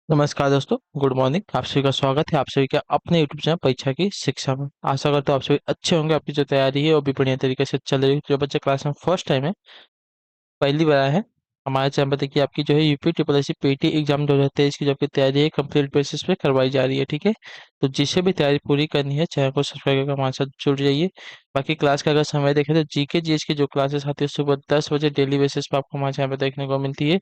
नमस्कार दोस्तों, good morning. आप सभी का स्वागत है आप सभी के अपने यूट्यूब चैनल परीक्षा की शिक्षा में। आशा करता हूँ आप सभी अच्छे होंगे। आपकी जो तैयारी है वो भी बढ़िया तरीके से चल रही है। जो बच्चे क्लास में फर्स्ट टाइम है, पहली बार आया है हमारे चैनल पर, देखिए आपकी जो है UP triple S C PT exam 2023 की जो आपकी तैयारी है कंप्लीट बेसिस पे करवाई जा रही है। ठीक है, तो जिसे भी तैयारी पूरी करनी है चैनल को सब्सक्राइब करके हमारे साथ जुड़ जाइए। बाकी क्लास का अगर समय देखें तो जीके जीएस की जो क्लासेस आती है सुबह 10 बजे डेली बेसिस पे आपको हमारे चैनल पर देखने को मिलती है।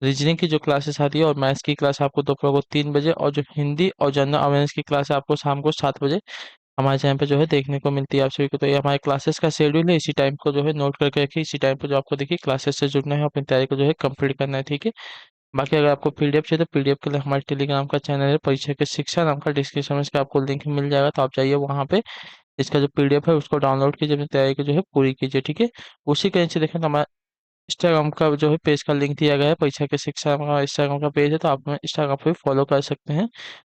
रीजनिंग की जो क्लासेस आती है और मैथ्स की क्लास आपको दोपहर को 3 बजे, और जो हिंदी और जनरल अवेयरनेस की क्लास है आपको शाम को 7 बजे हमारे चैनल पे जो है देखने को मिलती है आप सभी को। तो ये हमारे क्लासेस का शेड्यूल है, इसी टाइम को जो है नोट करके रखिए। इसी टाइम पे जो आपको देखिए क्लासेस से जुड़ना है, अपनी तैयारी को जो है कंप्लीट करना है। ठीक है, बाकी अगर आपको पीडीएफ चाहिए तो पीडीएफ के लिए हमारे टेलीग्राम का चैनल है परीक्षा के शिक्षा नाम का, डिस्क्रिप्शन में इसका आपको लिंक मिल जाएगा, तो आप जाइए वहाँ पे इसका जो पीडीएफ है उसको डाउनलोड कीजिए, अपनी तैयारी को जो है पूरी कीजिए। ठीक है, उसी के नीचे देखें तो हमारा इंस्टाग्राम का जो है पेज का लिंक दिया गया है, परीक्षा के शिक्षा का इंस्टाग्राम का पेज है, तो आप हमें इंस्टाग्राम पे फॉलो कर सकते हैं।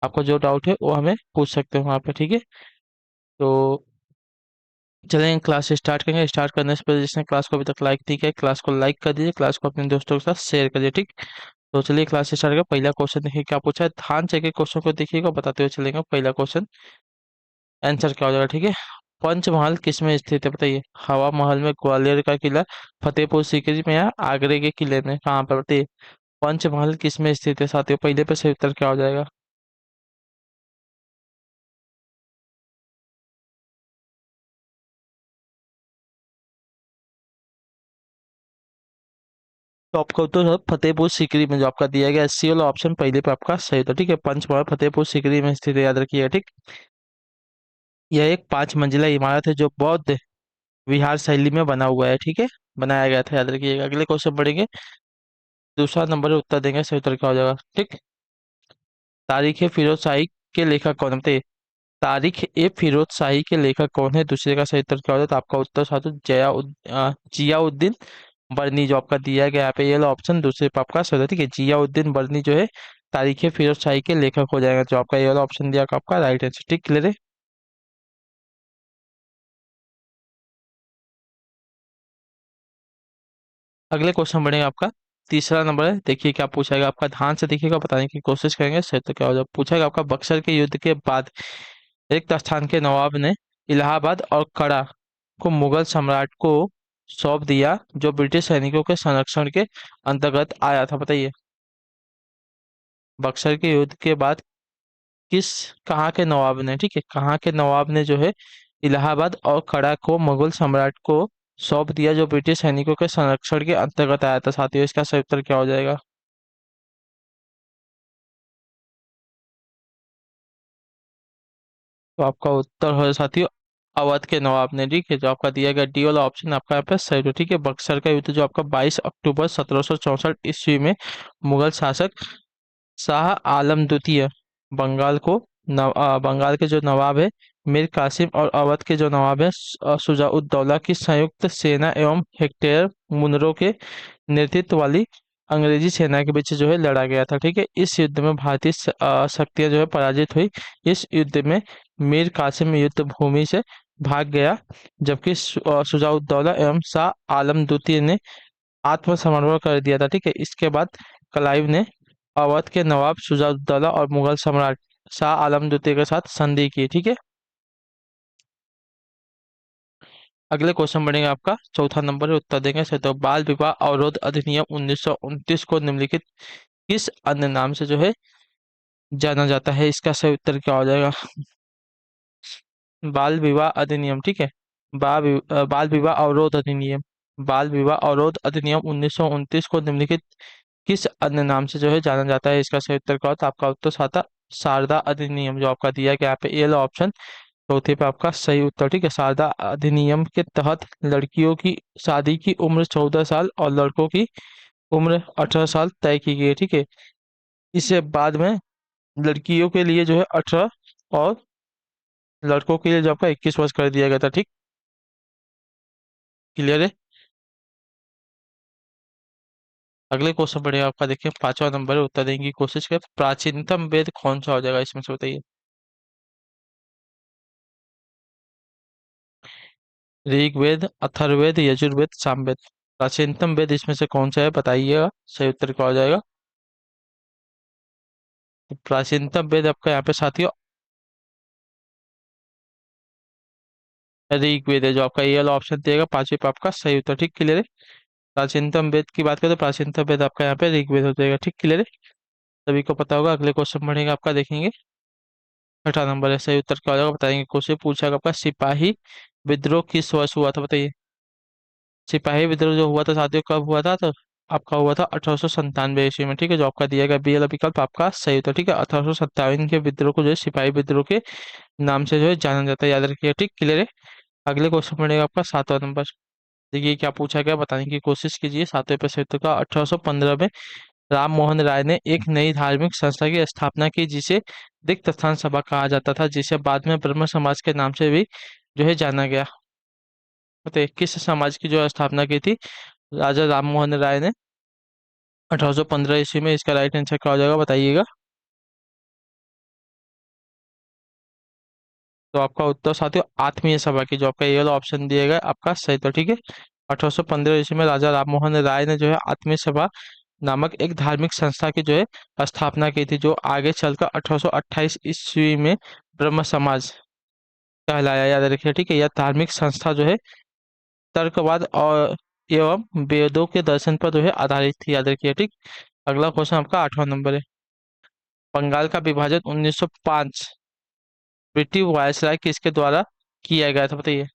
आपको जो डाउट है वो हमें पूछ सकते हैं वहाँ पे। ठीक है, तो चलें क्लास स्टार्ट करेंगे। स्टार्ट करने से पहले जिसने क्लास को अभी तक लाइक नहीं किया क्लास को लाइक कर दीजिए, क्लास को अपने दोस्तों के साथ शेयर करिए। ठीक, तो चलिए क्लास स्टार्ट करें। पहला क्वेश्चन देखिए क्या पूछा है, ध्यान से के क्वेश्चन को देखिएगा, बताते हुए चलेंगे पहला क्वेश्चन आंसर क्या हो जाएगा। ठीक है, पंचमहल किस में स्थित है बताइए। हवा महल में, ग्वालियर का किला, फतेहपुर सीकरी में, या आगरे के किले में, कहाँ पर बताइए। पंचमहल किस में स्थित है साथियों, पहले पे सही उत्तर क्या हो जाएगा। तो आपका उत्तर है फतेहपुर सीकरी में, जो आपका दिया गया सी वाला ऑप्शन पहले पे आपका सही था। ठीक है, पंचमहल फतेहपुर सीकरी में स्थित है, याद रखिएगा। ठीक, यह एक 5 मंजिला इमारत है जो बौद्ध विहार शैली में बना हुआ है। ठीक है, बनाया गया था, याद रखिएगा। अगले क्वेश्चन पढ़ेंगे, दूसरा नंबर उत्तर देंगे, सही उत्तर क्या हो जाएगा। ठीक, तारीख ए फिरोज शाही के लेखक कौन है बताइए। तारीख ए फिरोज शाही के लेखक कौन है, दूसरे का सही उत्तर क्या हो जाता है। आपका उत्तर साधु जियाउद्दीन बर्नी, जो आपका दिया गया यहाँ पे ये वाला ऑप्शन दूसरे पे आपका सही होता है। ठीक है, जियाउद्दीन बर्नी जो है तारीख ए फिरोज शाही के लेखक हो जाएगा, जो आपका ये वाला ऑप्शन दिया आपका राइट आंसर। ठीक, क्लियर है। अगले क्वेश्चन बढ़ेगा आपका, तीसरा नंबर है। देखिए क्या पूछाएगा आपका, ध्यान से देखिएगा, बताने की कोशिश करेंगे सही तो क्या हो जाएगा। पूछाएगा आपका, बक्सर के युद्ध के बाद रिक्त स्थान के नवाब ने इलाहाबाद और कड़ा को मुगल सम्राट को सौंप दिया, जो ब्रिटिश सैनिकों के संरक्षण के अंतर्गत आया था बताइए। बक्सर के युद्ध के बाद किस कहाँ के नवाब ने, ठीक है, कहाँ के नवाब ने जो है इलाहाबाद और कड़ा को मुगल सम्राट को सौंप दिया, जो ब्रिटिश सैनिकों के संरक्षण के अंतर्गत आया था साथियों। इसका सही उत्तर क्या हो जाएगा। तो आपका उत्तर हो साथियों अवध के नवाब ने। ठीक है, जो आपका दिया गया डी वाला ऑप्शन आपका यहाँ पे सही है। ठीक है, बक्सर का युद्ध जो आपका 22 अक्टूबर 1764 ईस्वी में मुगल शासक शाह आलम द्वितीय बंगाल को बंगाल के जो नवाब है मीर कासिम और अवध के जो नवाब है सुजाउद्दौला की संयुक्त सेना एवं हेक्टेयर मुनरो के नेतृत्व वाली अंग्रेजी सेना के बीच जो है लड़ा गया था। ठीक है, इस युद्ध में भारतीय शक्तियां जो है पराजित हुई। इस युद्ध में मीर कासिम युद्ध भूमि से भाग गया, जबकि सुजाउद्दौला एवं शाह आलम द्वितीय ने आत्मसमर्पण कर दिया था। ठीक है, इसके बाद क्लाइव ने अवध के नवाब शुजाउद्दौला और मुगल सम्राट शाह आलम द्वितीय के साथ संधि की। ठीक है, अगले क्वेश्चन बढ़ेगा आपका, चौथा नंबर है, उत्तर देंगे सही। तो बाल विवाह अवरोध अधिनियम 1929 को निम्नलिखित किस अन्य नाम से जो है जाना जाता है, इसका सही उत्तर क्या हो जाएगा। बाल विवाह अधिनियम, ठीक है, बाल विवाह अवरोध अधिनियम, बाल विवाह अवरोध अधिनियम 1929 को निम्नलिखित किस अन्य नाम से जो है जाना जाता है, इसका सही उत्तर क्या होता है। आपका उत्तर साता शारदा अधिनियम, जो आपका दिया गया यहाँ पे ये वाला ऑप्शन चौथे पे आपका सही उत्तर। ठीक है, शारदा अधिनियम के तहत लड़कियों की शादी की उम्र 14 साल और लड़कों की उम्र 18 साल तय की गई है। ठीक है, इससे बाद में लड़कियों के लिए जो है 18 और लड़कों के लिए जो आपका 21 वर्ष कर दिया गया था। ठीक, क्लियर है। अगले क्वेश्चन बढ़िया आपका, देखिए पांचवा नंबर है, उत्तर देने की कोशिश करें। प्राचीनतम वेद कौन सा हो जाएगा इसमें से बताइए। ऋग्वेद, अथर्ववेद, यजुर्वेद, सामवेद, प्राचीनतम वेद इसमें से कौन सा है बताइएगा, सही उत्तर क्या हो जाएगा। तो प्राचीनतम वेद आपका यहाँ पे साथियों ऋग्वेद है, जो आपका ये वाला ऑप्शन दिएगा पांचवे पे आपका सही उत्तर। ठीक, क्लियर है। प्राचीनतम वेद की बात करें तो प्राचीनतम वेद आपका यहाँ पे ऋग्वेद हो जाएगा। ठीक, क्लियर है। सभी को पता होगा। अगले क्वेश्चन बढ़ेगा आपका, देखेंगे। 6 नंबर है, सही उत्तर क्या हो जाएगा बताएंगे। क्वेश्चन पूछा गया आपका, सिपाही विद्रोह किस वर्ष हुआ था, बताइए। सिपाही विद्रोह जो हुआ था साथियों, कब हुआ था? तो आपका हुआ था 1897 ईस्वी में। ठीक है, जो आपका दिया गया बी वाला विकल्प आपका सही होता है। ठीक है, 1857 के विद्रोह को जो है सिपाही विद्रोह के नाम से जो है जाना जाता है, याद रखिए। ठीक, क्लियर है। अगले क्वेश्चन पड़ेगा आपका 7वां नंबर। देखिए क्या पूछा गया, बताने की कोशिश कीजिए। 7वें प्रश्न उत्तर का, 1815 में राम मोहन राय ने एक नई धार्मिक संस्था की स्थापना की, जिसे दिक् स्थान सभा कहा जाता था, जिसे बाद में ब्रह्म समाज के नाम से भी जो है जाना गया। बताइए किस समाज की जो स्थापना की थी राजा राम मोहन राय ने 1815 ईस्वी में? इसका राइट आंसर क्या हो जाएगा बताइएगा। तो आपका उत्तर साथियों आत्मीय सभा की, जो आपका ये वाला ऑप्शन दिया गया आपका सही। तो ठीक है, 1815 ईस्वी में राजा राम मोहन राय ने जो है आत्मीय सभा नामक एक धार्मिक संस्था की जो है स्थापना की थी, जो आगे चलकर 1828 ईस्वी में ब्रह्म समाज कहलाया, याद रखिए। ठीक है, यह धार्मिक संस्था जो है तर्कवाद और एवं वेदों के दर्शन पर जो है आधारित थी, याद रखिए। ठीक, अगला क्वेश्चन आपका 8वां नंबर है। बंगाल का विभाजन 1905 ब्रिटिश वायसराय किसके द्वारा किया गया था, बताइए।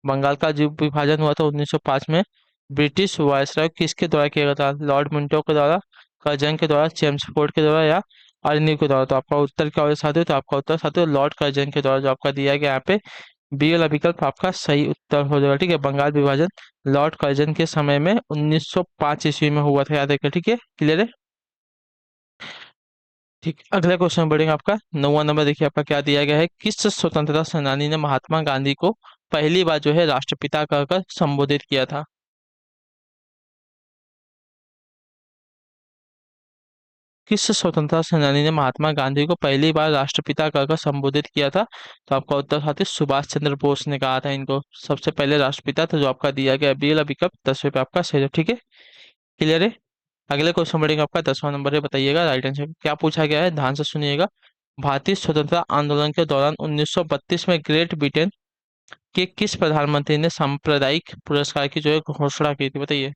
बंगाल का जो विभाजन हुआ था 1905 में, ब्रिटिश वायसराय किसके द्वारा किया गया था? लॉर्ड मिंटो के द्वारा, कर्जन के द्वारा, चेम्सफोर्ड के द्वारा, या अर्नी के द्वारा? तो आपका उत्तर क्या होगा साथियों? तो आपका उत्तर साथियों लॉर्ड कर्जन के द्वारा, जो आपका दिया गया यहाँ पे बी वाला विकल्प आपका सही उत्तर हो जाएगा। ठीक है, बंगाल विभाजन लॉर्ड कर्जन के समय में 1905 ईस्वी में हुआ था, याद रखिए। ठीक है, क्लियर है। ठीक, अगला क्वेश्चन बढ़ेगा आपका 9वां नंबर। देखिए आपका क्या दिया गया है, किस स्वतंत्रता सेनानी ने महात्मा गांधी को पहली बार जो है राष्ट्रपिता कहकर संबोधित किया था? किस स्वतंत्रता सेनानी ने महात्मा गांधी को पहली बार राष्ट्रपिता कहकर संबोधित किया था? तो आपका उत्तर साथी सुभाष चंद्र बोस ने कहा था इनको सबसे पहले राष्ट्रपिता। तो जो आपका दिया गया बी वाला विकल्प 10वें पे आपका सही है। ठीक है, क्लियर है। अगले क्वेश्चन बढ़ेगा आपका 10वां नंबर है, बताइएगा राइट आंसर क्या पूछा गया है, ध्यान से सुनिएगा। भारतीय स्वतंत्रता आंदोलन के दौरान 1932 में ग्रेट ब्रिटेन के किस प्रधानमंत्री ने सांप्रदायिक पुरस्कार की जो है घोषणा की थी, बताइए।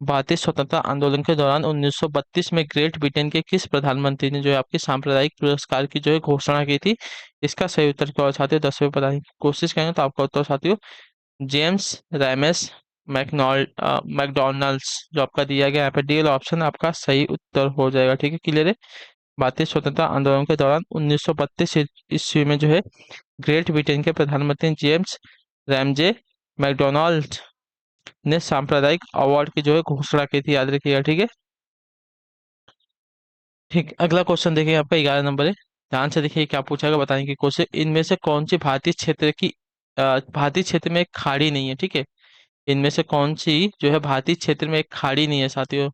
भारतीय स्वतंत्रता आंदोलन के दौरान 1932 में ग्रेट ब्रिटेन के किस प्रधानमंत्री ने जो है आपके सांप्रदायिक पुरस्कार की जो है घोषणा की थी? इसका सही उत्तर क्या होगा साथियों? 10वें बताने की कोशिश करेंगे तो आपका उत्तर साथियों जेम्स रैमस मैकडोनल्ड्स, जो आपका दिया गया यहाँ पे डी वाला ऑप्शन आपका सही उत्तर हो जाएगा। ठीक है, क्लियर है। भारतीय स्वतंत्रता आंदोलन के दौरान 1932 ईस्वी में जो है ग्रेट ब्रिटेन के प्रधानमंत्री जेम्स रैमजे मैकडोनाल्ड ने सांप्रदायिक अवार्ड की जो है घोषणा की थी, याद रखिएगा। ठीक है। ठीक, अगला क्वेश्चन देखिए आपका 11 नंबर है। ध्यान से देखिए क्या पूछा गया, बताने की कोशिश। इनमें से कौन सी भारतीय क्षेत्र में एक खाड़ी नहीं है? ठीक है, इनमें से कौन सी जो है भारतीय क्षेत्र में एक खाड़ी नहीं है साथियों?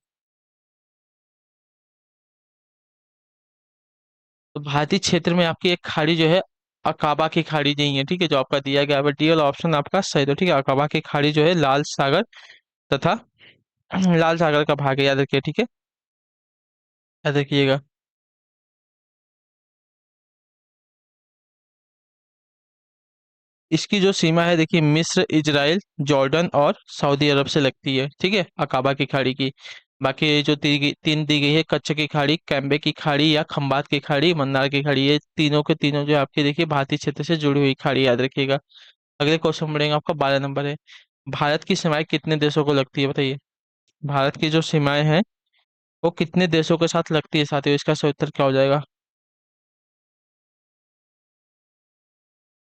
तो भारतीय क्षेत्र में आपकी एक खाड़ी जो है अकाबा की खाड़ी नहीं है। ठीक है, जो आपका दिया गया है डी वाला ऑप्शन आपका सही। तो ठीक है, अकाबा की खाड़ी जो है लाल सागर तथा लाल सागर का भाग है, याद रखिए। ठीक है, याद रखिएगा। इसकी जो सीमा है देखिए मिस्र, इजराइल, जॉर्डन और सऊदी अरब से लगती है। ठीक है, अकाबा की खाड़ी की। बाकी ये जो तीन दी गई है, कच्छ की खाड़ी, कैम्बे की खाड़ी, या खंबात की खाड़ी, मन्नार की खाड़ी, ये तीनों के तीनों जो आपकी देखिए भारतीय क्षेत्र से जुड़ी हुई खाड़ी, याद रखिएगा। अगले क्वेश्चन बढ़ेंगे आपका 12 नंबर है। भारत की सीमाएं कितने देशों को लगती है, बताइए। भारत की जो सीमाएं हैं वो कितने देशों के साथ लगती है साथियों? इसका सही उत्तर क्या हो जाएगा?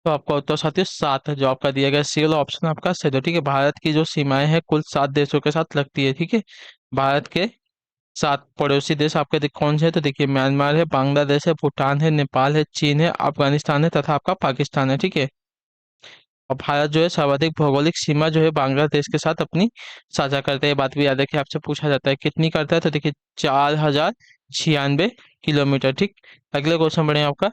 तो आपका उत्तर साथियों 7 है, जो आपका दिया गया सी वाला ऑप्शन आपका सही है। ठीक है, भारत की जो सीमाएं हैं कुल 7 देशों के साथ लगती है। ठीक है, भारत के 7 पड़ोसी देश आपके कौन से है? तो देखिए म्यांमार है, बांग्लादेश है, भूटान है, नेपाल है, चीन है, अफगानिस्तान है तथा आपका पाकिस्तान है। ठीक है, और भारत जो है सर्वाधिक भौगोलिक सीमा जो है बांग्लादेश के साथ अपनी साझा करते हैं। ये बात भी याद रखिए, आपसे पूछा जाता है कितनी करता है, तो देखिए 4096 किलोमीटर। ठीक, अगले क्वेश्चन बढ़े आपका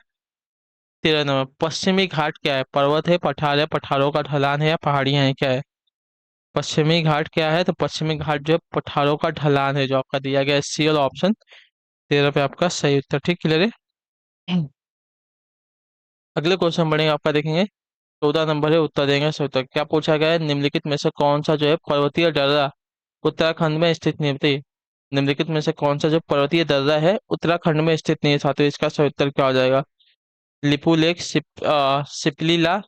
13 नंबर। पश्चिमी घाट क्या है? पर्वत है, पठार है, पठारों का ढलान है, या पहाड़ियां है, क्या है? पश्चिमी घाट क्या है? तो पश्चिमी घाट जो है पठारों का ढलान है, जो आपका दिया गया है सी वाला ऑप्शन 13 पे आपका सही उत्तर। ठीक, क्लियर है। अगले क्वेश्चन बढ़ेंगे आपका, देखेंगे 14 नंबर है, उत्तर देंगे सही उत्तर। क्या पूछा गया है? निम्नलिखित में से कौन सा जो है पर्वतीय दर्रा उत्तराखंड में स्थित नहीं है? बताइए, निम्नलिखित में से कौन सा जो पर्वतीय दर्रा है उत्तराखंड में स्थित नहीं है साथियों? इसका सही उत्तर क्या हो जाएगा? लिपू लेक, सिपलीला,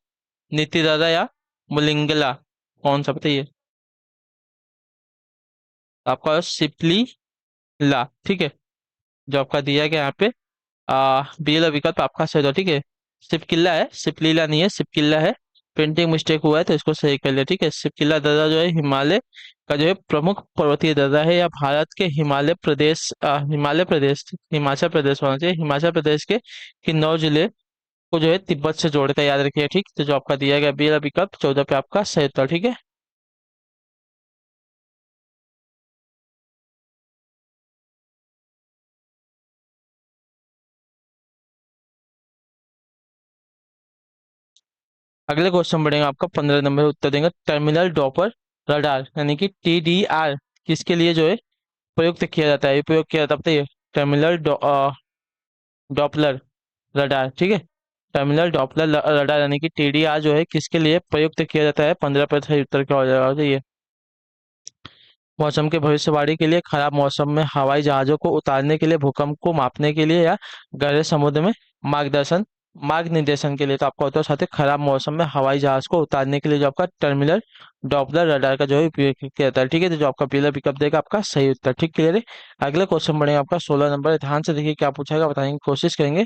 नीति दर्रा या मुलिंगला? कौन सा बताइए? आपका सिपली ला, ठीक है, जो आपका दिया गया यहाँ पे बी वाला विकल्प आपका सही होगा। ठीक है, सिपकिल्ला है, सिपलीला नहीं है, सिपकिल्ला है। प्रिंटिंग मिस्टेक हुआ है तो इसको सही कर लिया। ठीक है, सिपकिल्ला दर्रा जो है हिमालय का जो है प्रमुख पर्वतीय दर्रा है, या भारत के हिमालय प्रदेश, हिमाचल प्रदेश होना चाहिए, हिमाचल प्रदेश के किन्नौर जिले को जो है तिब्बत से जोड़ता है, याद रखिए। ठीक, तो जो आपका दिया गया बी वाला विकल्प 14 पे आपका सही उत्तर। ठीक है, अगले क्वेश्चन बढ़ेगा आपका 15 नंबर, उत्तर देंगे टर्मिनल डॉपर रडार यानी कि TDR किसके लिए जो है प्रयुक्त किया जाता है? उपयोग किया जाता है, बताइए। टर्मिनल डॉपलर रडार, ठीक है, टर्मिनल डॉपलर रडार यानी कि TDR जो है किसके लिए प्रयुक्त किया जाता है? 15 पर सही उत्तर क्या हो जाएगा, बताइए। मौसम के भविष्यवाणी के लिए, खराब मौसम में हवाई जहाजों को उतारने के लिए, भूकंप को मापने के लिए, या गहरे समुद्र में मार्गदर्शन मार्ग निर्देशन के लिए? तो आपका उत्तर साथ ही खराब मौसम में हवाई जहाज को उतारने के लिए जो आपका टर्मिनल डॉपलर रडार का जो है उपयोग किया जाता है। ठीक है, तो जो आपका पहला पिकअप देगा आपका सही उत्तर। ठीक, क्लियर है। अगला क्वेश्चन बढ़ेगा आपका 16 नंबर, ध्यान से देखिए क्या पूछेगा, बताने की कोशिश करेंगे।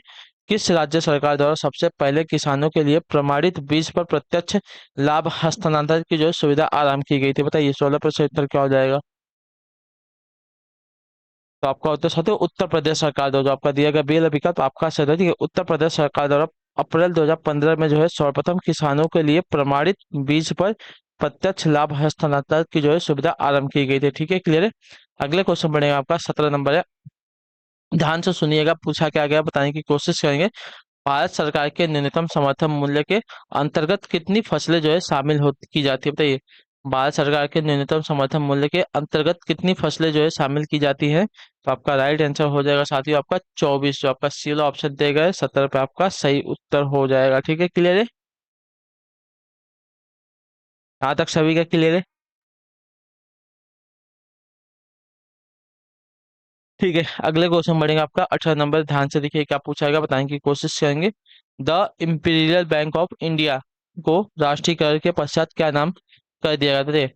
किस राज्य सरकार द्वारा सबसे पहले किसानों के लिए प्रमाणित बीज पर प्रत्यक्ष लाभ हस्तांतरण की जो है सुविधा आरंभ की गई थी? बताइए, 16 पर सही उत्तर क्या हो जाएगा? तो आपका उत्तर सही है, उत्तर प्रदेश सरकार द्वारा। जो आपका दिया गया बेल विकल्प आपका सही है, ठीक है, उत्तर प्रदेश सरकार द्वारा अप्रैल 2015 में जो है सर्वप्रथम किसानों के लिए प्रमाणित बीज पर प्रत्यक्ष लाभ हस्तांतरण की जो है सुविधा आरंभ की गई थी। ठीक है, क्लियर है। अगले क्वेश्चन बढ़ेगा आपका 17 नंबर है, ध्यान से सुनिएगा, पूछा क्या गया बताने की कोशिश करेंगे। भारत सरकार के न्यूनतम समर्थन मूल्य के अंतर्गत कितनी फसलें जो है शामिल हो की जाती है? बताइए, भारत सरकार के न्यूनतम समर्थन मूल्य के अंतर्गत कितनी फसलें जो है शामिल की जाती है? तो आपका राइट आंसर हो जाएगा साथियों आपका 24, जो आपका सी वाला ऑप्शन दिया गया है 17 पे आपका सही उत्तर हो जाएगा। ठीक है, क्लियर है। यहाँ तक सभी का क्लियर है? ठीक है, अगले क्वेश्चन बढ़ेगा आपका 18 नंबर, ध्यान से देखिए क्या पूछा गया, बताने की कोशिश करेंगे। The imperial bank of India को राष्ट्रीयकरण के पश्चात क्या नाम कर दिया गया था?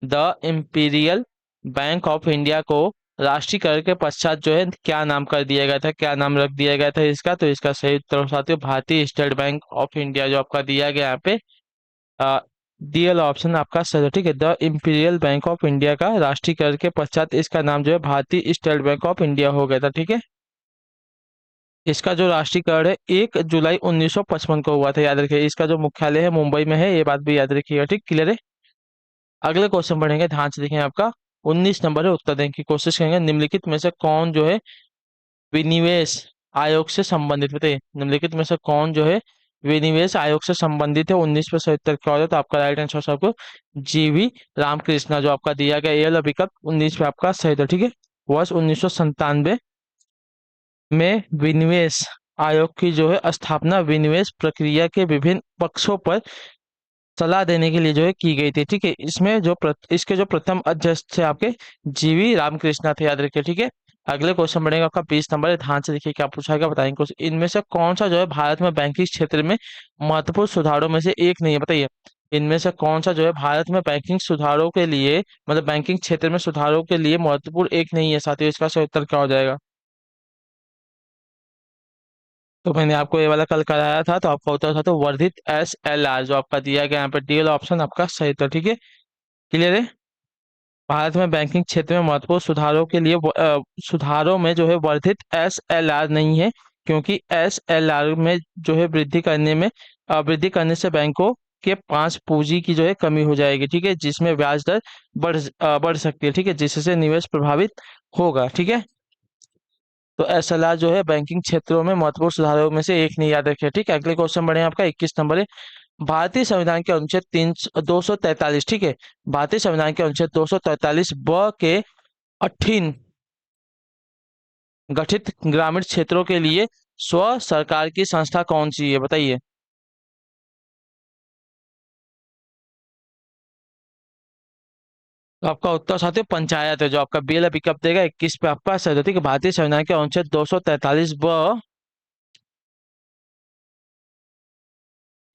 The imperial bank of India को राष्ट्रीयकरण के पश्चात जो है क्या नाम कर दिया गया था, क्या नाम रख दिया गया था इसका? तो इसका सही उत्तर साथियों भारतीय स्टेट बैंक ऑफ इंडिया, जो आपका दिया गया यहाँ पे डीएल ऑप्शन आपका सही है। ठीक है, the imperial bank of India का राष्ट्रीयकरण के पश्चात इसका नाम जो है भारतीय स्टेट बैंक ऑफ इंडिया हो गया था। ठीक है, इसका जो राष्ट्रीयकरण है 1 जुलाई 1955 को हुआ था, याद रखिए। इसका जो मुख्यालय है मुंबई में है, ये बात भी याद रखिएगा। ठीक, क्लियर है। अगले क्वेश्चन बढ़ेंगे, ध्यान से देखेंगे आपका 19 नंबर है, उत्तर देने की कोशिश करेंगे। निम्नलिखित में से कौन जो है विनिवेश आयोग से संबंधित? बताइए, निम्नलिखित में से कौन जो है विनिवेश आयोग से संबंधित है? 19 पे सही उत्तर क्या हो जाए? तो आपका राइट आंसर सबको GV रामकृष्णा, जो आपका दिया गया ये वाला विकल्प 19 पे आपका सही था। ठीक है, वर्ष 1997 में विनिवेश आयोग की जो है स्थापना विनिवेश प्रक्रिया के विभिन्न पक्षों पर सलाह देने के लिए जो है की गई थी। ठीक है, इसमें इसके जो प्रथम अध्यक्ष थे आपके GV रामकृष्णा थे, याद रखिए। ठीक है, अगले क्वेश्चन बढ़ेगा आपका 20 नंबर है, ध्यान से देखिए क्या पूछा गया, बताएंगे क्वेश्चन। इनमें से कौन सा जो है भारत में बैंकिंग क्षेत्र में महत्वपूर्ण सुधारों में से एक नहीं है? बताइए, इनमें से कौन सा जो है भारत में बैंकिंग सुधारों के लिए, मतलब बैंकिंग क्षेत्र में सुधारों के लिए महत्वपूर्ण एक नहीं है साथियों? इसका सही उत्तर क्या हो जाएगा? तो मैंने आपको ये वाला कल कराया था, तो आपका उत्तर था तो वर्धित SLR, जो आपका दिया गया यहाँ पे डीएल ऑप्शन आपका सही था। ठीक है, क्लियर है। भारत में बैंकिंग क्षेत्र में महत्वपूर्ण सुधारों के लिए सुधारों में जो है वर्धित SLR नहीं है, क्योंकि SLR में जो है वृद्धि करने से बैंकों के पास पूंजी की जो है कमी हो जाएगी। ठीक है, जिसमें ब्याज दर बढ़ सकती है। ठीक है, जिससे निवेश प्रभावित होगा। ठीक है, तो SLR जो है बैंकिंग क्षेत्रों में महत्वपूर्ण सुधारों में से एक नहीं, याद रखिए। ठीक है, अगले क्वेश्चन बढ़े आपका 21 नंबर है, भारतीय संविधान के अनुच्छेद 243, ठीक है, भारतीय संविधान के अनुच्छेद 243 ब के अधीन गठित ग्रामीण क्षेत्रों के लिए स्व सरकार की संस्था कौन सी है, बताइए। तो आपका उत्तर साथियों पंचायत है, जो आपका बी वाला पिकअप देगा 21 पे आपका सही होता है, ठीक है। भारतीय संविधान के अनुच्छेद 243 ब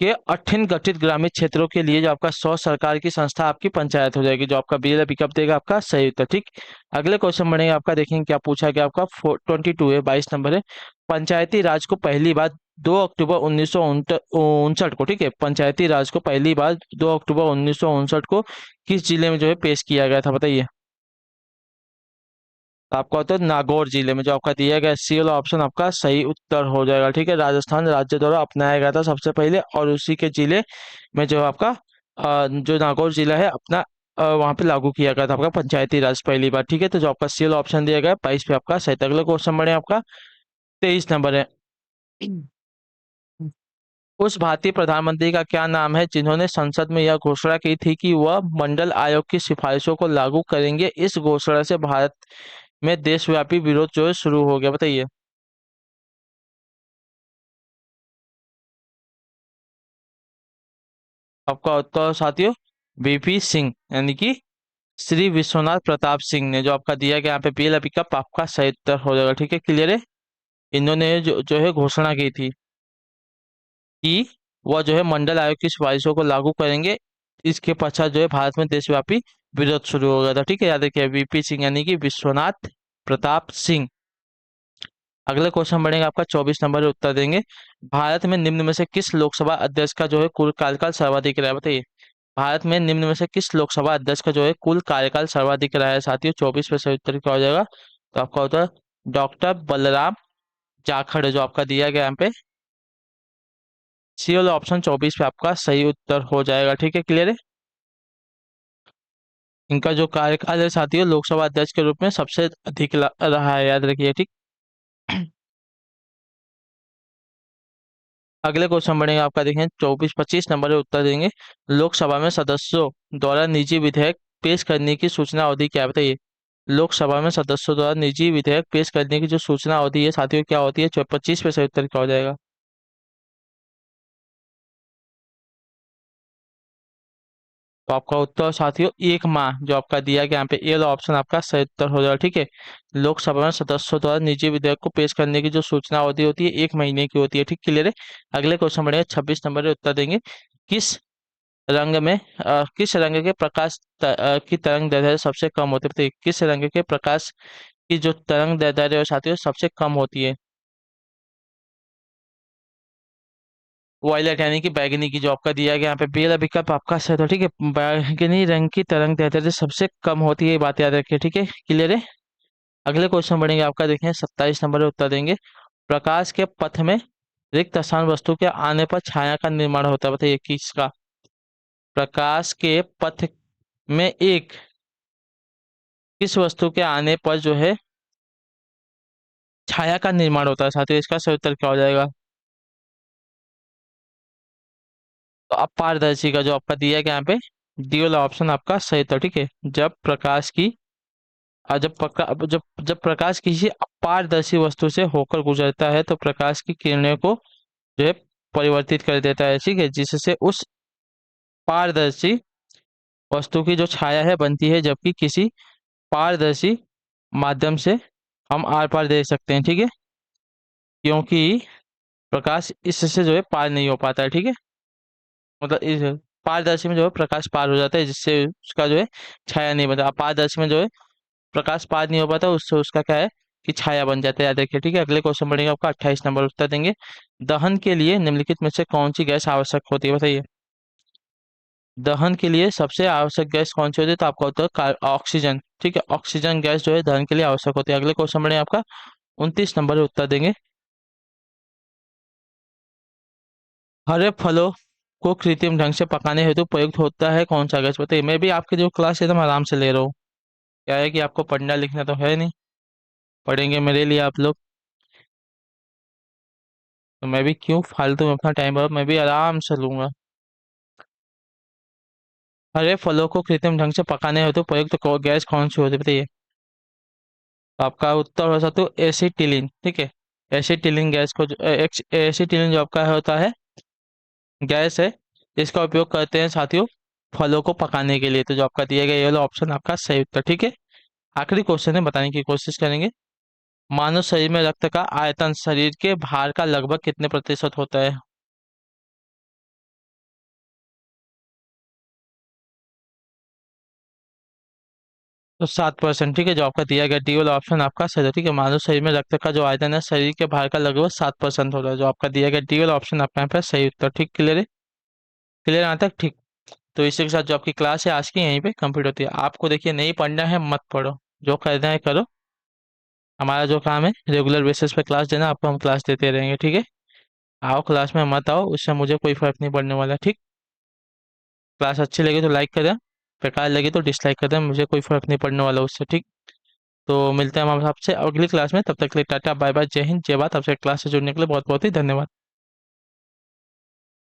के अठिन गठित ग्रामीण क्षेत्रों के लिए जो आपका स्व सरकार की संस्था आपकी पंचायत हो जाएगी, जो आपका बी पिकअप देगा आपका सही उत्तर, ठीक। अगले क्वेश्चन बढ़ेंगे आपका, देखेंगे क्या पूछा गया आपका 22 है, 22 नंबर है। पंचायती राज को पहली बार 2 अक्टूबर 1959 को, ठीक है, पंचायती राज को पहली बार 2 अक्टूबर 1959 को किस जिले में जो है पेश किया गया था, बताइए। आपका उत्तर नागौर जिले में, जो आपका दिया गया सी वाला ऑप्शन आपका सही उत्तर हो जाएगा, ठीक है। राजस्थान राज्य द्वारा अपनाया गया था सबसे पहले, और उसी के जिले में जो आपका जो नागौर जिला है अपना वहां पे लागू किया गया था आपका पंचायती राज पहली बार, ठीक है। तो जो आपका सी वाला ऑप्शन दिया गया है 22 पे आपका सही। अगला क्वेश्चन बढ़े आपका 23 नंबर है। उस भारतीय प्रधानमंत्री का क्या नाम है जिन्होंने संसद में यह घोषणा की थी कि वह मंडल आयोग की सिफारिशों को लागू करेंगे। इस घोषणा से भारत में देशव्यापी विरोध जो है शुरू हो गया, बताइए। आपका उत्तर साथियों वीपी सिंह, यानी कि श्री विश्वनाथ प्रताप सिंह ने, जो आपका दिया गया यहाँ पे पहला पिकअप आपका सही उत्तर हो जाएगा, ठीक है, क्लियर है। इन्होंने जो है घोषणा की थी कि वह जो है मंडल आयोग की सिफारिशों को लागू करेंगे। इसके पश्चात जो है भारत में देशव्यापी विरोध शुरू हो गया था, ठीक है, याद रखिए वीपी सिंह यानी कि विश्वनाथ प्रताप सिंह। अगला क्वेश्चन बढ़ेगा आपका 24 नंबर में उत्तर देंगे। भारत में निम्न में से किस लोकसभा अध्यक्ष का जो है कुल कार्यकाल सर्वाधिक रहा है, बताइए। भारत में निम्न में से किस लोकसभा अध्यक्ष का जो है कुल कार्यकाल सर्वाधिक रहा है साथियों, 24 पे सही उत्तर क्या हो जाएगा। तो आपका उत्तर डॉक्टर बलराम जाखड़ है, जो आपका दिया गया यहाँ पे सी वाला ऑप्शन 24 पे आपका सही उत्तर हो जाएगा, ठीक है, क्लियर है। इनका जो कार्यकाल है साथियों लोकसभा अध्यक्ष के रूप में सबसे अधिक रहा है, याद रखिए, ठीक। अगले क्वेश्चन बढ़ेंगे आपका, देखें 24-25 नंबर में उत्तर देंगे। लोकसभा में सदस्यों द्वारा निजी विधेयक पेश करने की सूचना अवधि क्या है, बताइए। लोकसभा में सदस्यों द्वारा निजी विधेयक पेश करने की जो सूचना अवधि है साथियों क्या होती है, 25 पे सही उत्तर क्या हो जाएगा। तो आपका उत्तर साथियों 1 माह, जो आपका दिया गया यहाँ पे ए वाला ऑप्शन आपका सही उत्तर हो जाएगा, ठीक है। लोकसभा में सदस्यों द्वारा निजी विधेयक को पेश करने की जो सूचना अवधि होती है 1 महीने की होती है, ठीक, क्लियर है। अगले क्वेश्चन बढ़ेगा 26 नंबर में उत्तर देंगे। किस रंग में किस रंग के प्रकाश की तरंग दैर्ध्य सबसे कम होती है, बताइए। किस रंग के प्रकाश की जो तरंग दैर्ध्य है साथियों सबसे कम होती है। वॉयलेट यानी कि बैगनी की, जो आपका दिया गया यहाँ पे बेला विकल्प आपका सही था, ठीक है। बैगनी रंग की तरंग दैर्ध्य सबसे कम होती है, ये बात याद रखिए, ठीक है, क्लियर है। अगले क्वेश्चन बढ़ेंगे आपका, देखें 27 नंबर में उत्तर देंगे। प्रकाश के पथ में रिक्त स्थान वस्तु के आने पर छाया का निर्माण होता है, बताइए किसका। प्रकाश के पथ में एक किस वस्तु के आने पर जो है छाया का निर्माण होता है साथियों, इसका सही उत्तर क्या हो जाएगा। तो अपारदर्शी का, जो आपका दिया गया यहाँ पे डी वाला ऑप्शन आपका सही था, ठीक है। जब प्रकाश की जब प्रकाश किसी अपारदर्शी वस्तु से होकर गुजरता है तो प्रकाश की किरणें को जो है परिवर्तित कर देता है, ठीक है, जिससे उस पारदर्शी वस्तु की जो छाया है बनती है, जबकि किसी पारदर्शी माध्यम से हम आर पार देख सकते हैं, ठीक है, क्योंकि प्रकाश इससे जो है पार नहीं हो पाता है, ठीक है। मतलब इस पारदर्शी में जो है प्रकाश पार हो जाता है, जिससे उसका जो है छाया नहीं बनता। अपारदर्शी में जो है प्रकाश पार नहीं हो पाता, उससे उसका क्या है कि छाया बन जाता है, याद रखिए, ठीक है। अगले क्वेश्चन बढ़ेगा आपका 28 नंबर उत्तर देंगे। दहन के लिए निम्नलिखित में से कौन सी गैस आवश्यक होती है, बताइए। दहन के लिए सबसे आवश्यक गैस कौन सी होती है, तो आपका उत्तर ऑक्सीजन, ठीक है, ऑक्सीजन गैस जो है दहन के लिए आवश्यक होती है। अगले क्वेश्चन बढ़े आपका 29 नंबर उत्तर देंगे। हरे फलों को कृत्रिम ढंग से पकाने हेतु प्रयुक्त होता है कौन सा गैस, बताइए। मैं भी आपकी जो क्लास एकदम आराम से ले रहा हूँ, क्या है कि आपको पढ़ना लिखना तो है नहीं, पढ़ेंगे मेरे लिए आप लोग, तो मैं भी क्यों फालतू में अपना टाइम मैं भी आराम से लूंगा। हरे फलों को कृत्रिम ढंग से पकाने हेतु प्रयुक्त गैस कौन सी होती है बताइए। तो आपका उत्तर हो सकता है एसिटिलीन, ठीक है। एसिटिलीन गैस को एसिटिलीन जो आपका होता है गैस है, इसका उपयोग करते हैं साथियों फलों को पकाने के लिए। तो जो आपका दिया गया ये वाला ऑप्शन आपका सही उत्तर, ठीक है। आखिरी क्वेश्चन है, बताने की कोशिश करेंगे। मानव शरीर में रक्त का आयतन शरीर के भार का लगभग कितने प्रतिशत होता है। तो 7%, ठीक है। जो आपका दिया गया डी वाला ऑप्शन आपका सही है, ठीक है। मानव शरीर में रक्त का जो आयतन है शरीर के भार का लगभग 7% होता है। जो आपका दिया गया डी वाला ऑप्शन आपका यहाँ पे सही उत्तर, ठीक। क्लियर है, क्लियर यहाँ तक, ठीक। तो इसी के साथ जो आपकी क्लास है आज की यहीं पे कंप्लीट होती है। आपको देखिए नहीं पढ़ना है मत पढ़ो, जो करना है करो। हमारा जो काम है रेगुलर बेसिस पे क्लास देना, आपको हम क्लास देते रहेंगे, ठीक है। आओ क्लास में, मत आओ उससे मुझे कोई फर्क नहीं पड़ने वाला, ठीक। क्लास अच्छी लगी तो लाइक करें, बेकार लगी तो डिसलाइक कर दें, मुझे कोई फर्क नहीं पड़ने वाला उससे, ठीक। तो मिलते हैं हम आपसे अगली क्लास में, तब तक के लिए टाटा बाय बाय, जय हिंद जय भारत। आपसे क्लास से जुड़ने के लिए बहुत बहुत ही धन्यवाद।